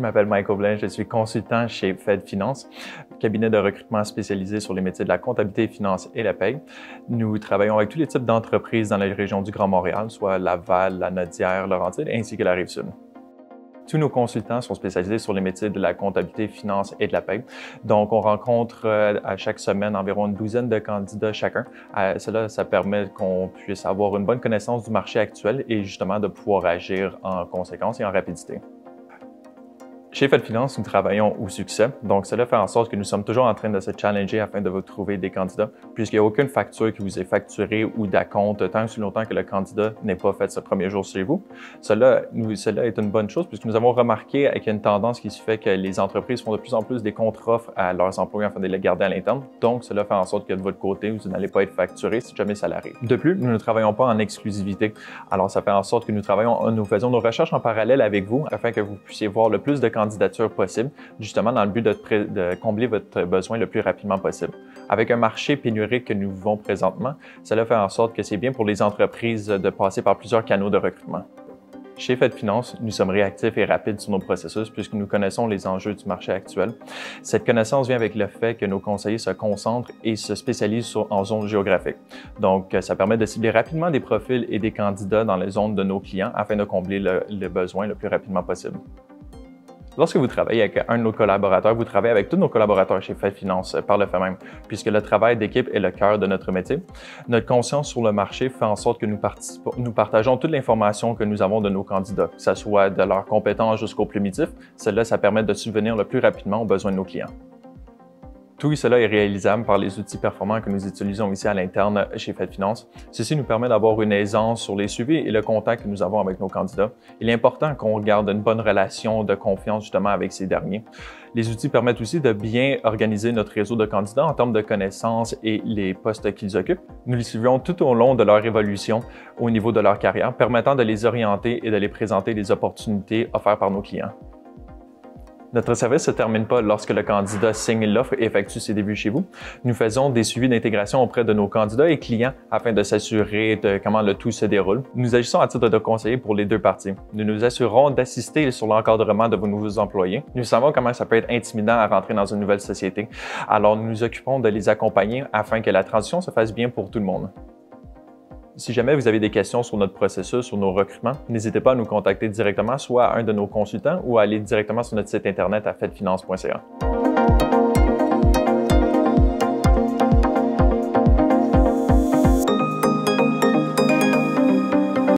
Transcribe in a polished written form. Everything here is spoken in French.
je m'appelle Michael Blain, je suis consultant chez Fed Finance, cabinet de recrutement spécialisé sur les métiers de la comptabilité, finance et la paie. Nous travaillons avec tous les types d'entreprises dans la région du Grand Montréal, soit Laval, la Naudière, Laurentides, ainsi que la Rive-Sud. Tous nos consultants sont spécialisés sur les métiers de la comptabilité, finance et de la paie. Donc, on rencontre à chaque semaine environ une douzaine de candidats chacun. Cela, ça permet qu'on puisse avoir une bonne connaissance du marché actuel et justement de pouvoir agir en conséquence et en rapidité. Chez Fed Finance, nous travaillons au succès, donc cela fait en sorte que nous sommes toujours en train de se challenger afin de vous trouver des candidats, puisqu'il n'y a aucune facture qui vous est facturée ou d'acompte tant que longtemps que le candidat n'ait pas fait ce premier jour chez vous. Cela est une bonne chose, puisque nous avons remarqué qu'il y a une tendance qui se fait que les entreprises font de plus en plus des contre-offres à leurs employés afin de les garder à l'interne, donc cela fait en sorte que de votre côté, vous n'allez pas être facturé si jamais ça l'arrive. De plus, nous ne travaillons pas en exclusivité, alors ça fait en sorte que nous faisons nos recherches en parallèle avec vous afin que vous puissiez voir le plus de candidatures possible, justement dans le but de combler votre besoin le plus rapidement possible. Avec un marché pénurique que nous vivons présentement, cela fait en sorte que c'est bien pour les entreprises de passer par plusieurs canaux de recrutement. Chez Fed Finance, nous sommes réactifs et rapides sur nos processus puisque nous connaissons les enjeux du marché actuel. Cette connaissance vient avec le fait que nos conseillers se concentrent et se spécialisent en zones géographiques. Donc, ça permet de cibler rapidement des profils et des candidats dans les zones de nos clients afin de combler le besoin le plus rapidement possible. Lorsque vous travaillez avec un de nos collaborateurs, vous travaillez avec tous nos collaborateurs chez Fed Finance par le fait même, puisque le travail d'équipe est le cœur de notre métier. Notre conscience sur le marché fait en sorte que nous partageons toute l'information que nous avons de nos candidats, que ce soit de leurs compétences jusqu'au primitif. Cela, ça permet de subvenir le plus rapidement aux besoins de nos clients. Tout cela est réalisable par les outils performants que nous utilisons ici à l'interne chez Fed Finance. Ceci nous permet d'avoir une aisance sur les suivis et le contact que nous avons avec nos candidats. Il est important qu'on garde une bonne relation de confiance justement avec ces derniers. Les outils permettent aussi de bien organiser notre réseau de candidats en termes de connaissances et les postes qu'ils occupent. Nous les suivons tout au long de leur évolution au niveau de leur carrière, permettant de les orienter et de les présenter les opportunités offertes par nos clients. Notre service ne se termine pas lorsque le candidat signe l'offre et effectue ses débuts chez vous. Nous faisons des suivis d'intégration auprès de nos candidats et clients afin de s'assurer de comment le tout se déroule. Nous agissons à titre de conseiller pour les deux parties. Nous nous assurons d'assister sur l'encadrement de vos nouveaux employés. Nous savons comment ça peut être intimidant à rentrer dans une nouvelle société. Alors, nous nous occupons de les accompagner afin que la transition se fasse bien pour tout le monde. Si jamais vous avez des questions sur notre processus, sur nos recrutements, n'hésitez pas à nous contacter directement, soit à un de nos consultants ou à aller directement sur notre site internet à fedfinance.ca.